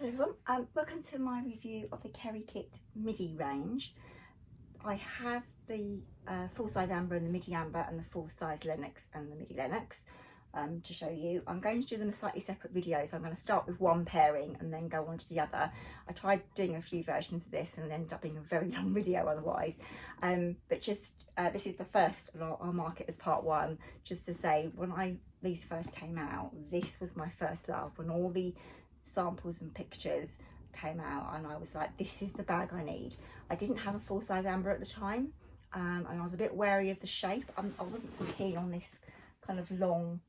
Hello everyone, welcome to my review of the Kerikit Midi range. I have the full-size Amber and the Midi Amber and the full-size Lennox and the Midi Lennox to show you. I'm going to do them in a slightly separate video, so I'm going to start with one pairing and then go on to the other. I tried doing a few versions of this and it ended up being a very long video otherwise, but just this is the first I'll mark it as part one, just to say when these first came out, this was my first love. When all the samples and pictures came out and I was like, this is the bag I need. I didn't have a full-size Amber at the time, and I was a bit wary of the shape. I wasn't so keen on this kind of long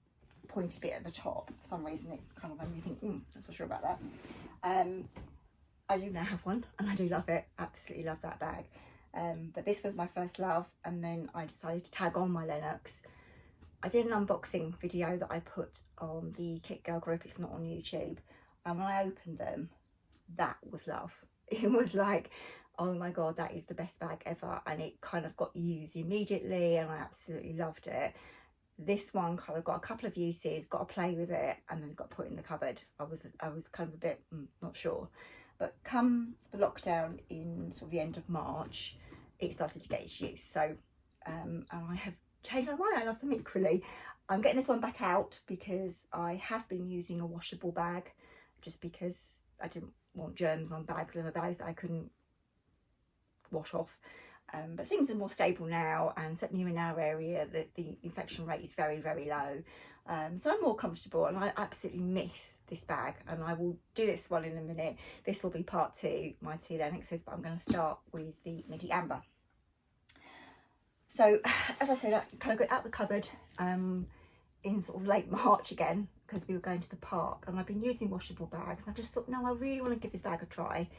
pointy bit at the top. For some reason it kind of made me think, I'm not so sure about that. I do now have one and I do love it, absolutely love that bag. But this was my first love, and then I decided to tag on my Lennox. I did an unboxing video that I put on the Kit Girl group, it's not on YouTube. And when I opened them, that was love. It was like, oh my God, that is the best bag ever. And it kind of got used immediately and I absolutely loved it. This one kind of got a couple of uses, got to play with it, and then got put in the cupboard. I was kind of a bit not sure. But come the lockdown in sort of the end of March, it started to get its use. So, and I have changed my mind. I love them equally. I'm getting this one back out because I have been using a washable bag, just because I didn't want germs on leather bags that I couldn't wash off. But things are more stable now, and certainly in our area the infection rate is very, very low. So I'm more comfortable, and I absolutely miss this bag, and I will do this one in a minute. This will be part two, my two Lennoxes, but I'm going to start with the Midi Amber. So as I said, I kind of got out the cupboard in sort of late March again, because we were going to the park, and I've been using washable bags, and I just thought, no, I really want to give this bag a try.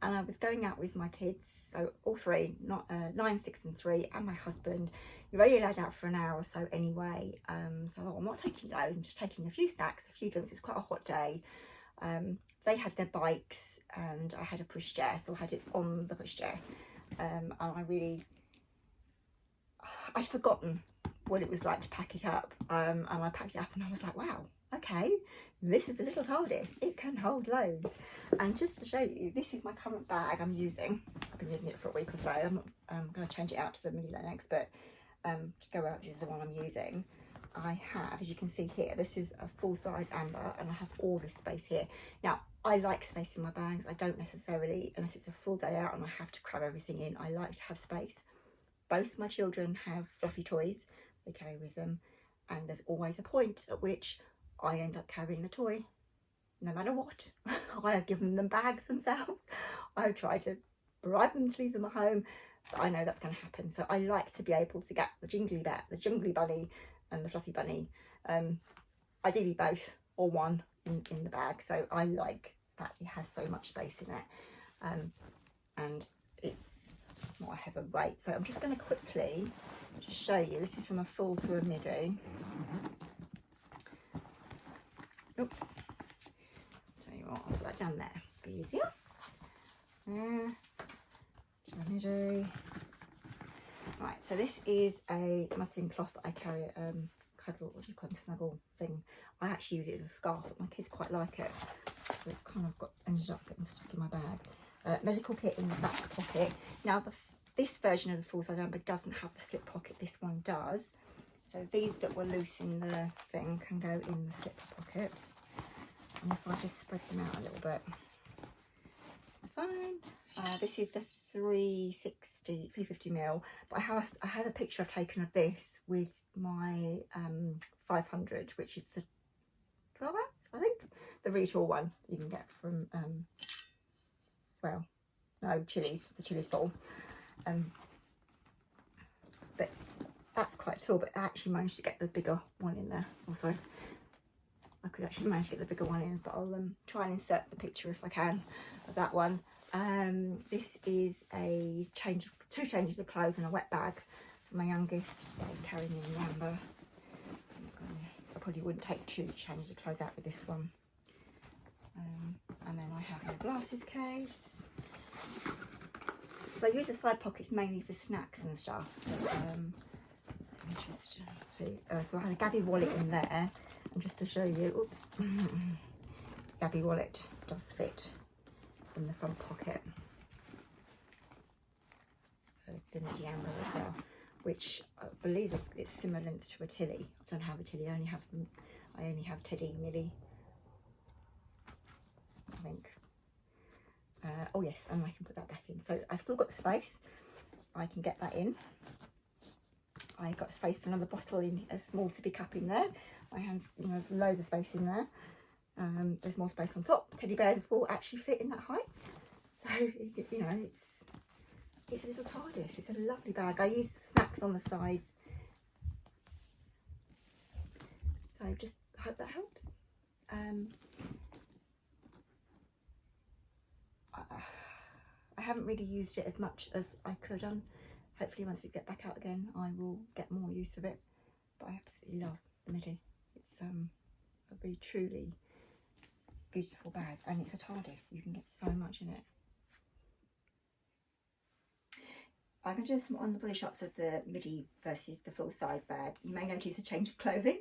And I was going out with my kids, so all three, 9, 6 and 3, and my husband. You're only allowed out for an hour or so anyway, so I thought, I'm not taking loads, I'm just taking a few snacks, a few drinks. It's quite a hot day. They had their bikes and I had a pushchair, so I had it on the pushchair, and I'd forgotten what it was like to pack it up, and I packed it up and I was like, wow, okay, this is a little TARDIS, it can hold loads. And just to show you, this is my current bag I'm using. I've been using it for a week or so. I'm going to change it out to the Midi Lennox, but to go out, this is the one I'm using. I have, as you can see here, this is a full-size Amber, and I have all this space here. Now, I like space in my bags. I don't necessarily, unless it's a full day out and I have to cram everything in, I like to have space. Both my children have fluffy toys they carry with them, and there's always a point at which I end up carrying the toy, no matter what. I have given them bags themselves. I've tried to bribe them to leave them at home, but I know that's going to happen. So I like to be able to get the jingly bunny and the fluffy bunny, ideally both or one in the bag. So I like that it has so much space in it, and it's not a heavy weight. So I'm just going to quickly just show you. This is from a full to a midi. Oops. Tell you what, I'll put that down there. Be easier. There. Midi. Right. So this is a muslin cloth that I carry. Cuddle. What do you call them? Snuggle thing. I actually use it as a scarf, but my kids quite like it. So it's kind of ended up getting stuck in my bag. Medical kit in the back pocket. Now this version of the full-size Amber doesn't have the slip pocket. This one does. So these that were loose in the thing can go in the slip pocket. And if I just spread them out a little bit, it's fine. This is the 350 mil, but I had a picture I've taken of this with my 500, which is the 12 ounce, I think, the really tall one you can get from Chili's, the Chili's bowl. But that's quite tall, but I actually managed to get the bigger one in there. Also, I could actually manage to get the bigger one in, but I'll try and insert the picture if I can of that one. This is two changes of clothes and a wet bag for my youngest that is carrying in the Amber. I probably wouldn't take 2 changes of clothes out with this one. And then I have my glasses case. So I use the side pockets mainly for snacks and stuff. Just see. So I had a Gabby wallet in there, and just to show you, oops, Gabby wallet does fit in the front pocket. The Midi Amber as well, which I believe it's similar length to a Tilly. I don't have a Tilly, I only have Teddy Millie, I think. Oh yes, and I can put that back in. So I've still got the space. I can get that in. I've got space for another bottle in a small sippy cup in there. My hands, you know, there's loads of space in there. There's more space on top. Teddy bears will actually fit in that height. So, you know, it's a little TARDIS. It's a lovely bag. I use snacks on the side. So just hope that helps. I haven't really used it as much as I could on. Hopefully once we get back out again, I will get more use of it. But I absolutely love the Midi. It's a really truly beautiful bag, and it's a TARDIS. You can get so much in it. I'm going to do some on the body shots of the Midi versus the full size bag. You may notice a change of clothing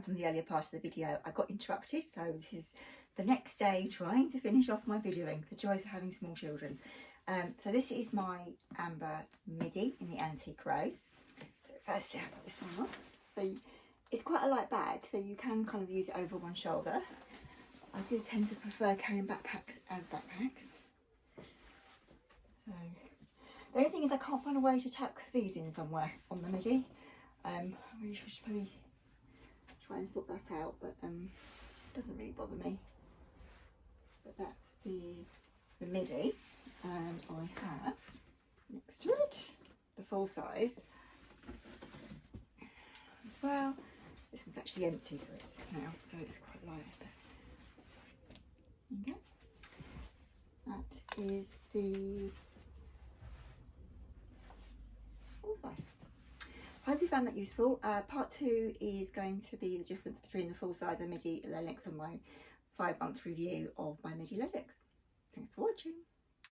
from the earlier part of the video. I got interrupted, so this is the next day trying to finish off my videoing. The joys of having small children. So this is my Amber Midi in the antique rose. So firstly I've got this one on. So it's quite a light bag, so you can kind of use it over one shoulder. I do tend to prefer carrying backpacks as backpacks. So the only thing is I can't find a way to tuck these in somewhere on the Midi. I really should probably try and sort that out, but it doesn't really bother me. But that's the Midi, and I have next to it the full size as well. This one's actually empty, so it's quite light. Okay, that is the full size. I hope you found that useful. Part 2 is going to be the difference between the full size and Midi Lennox on my 5-month review of my Midi Lennox. Thanks for watching.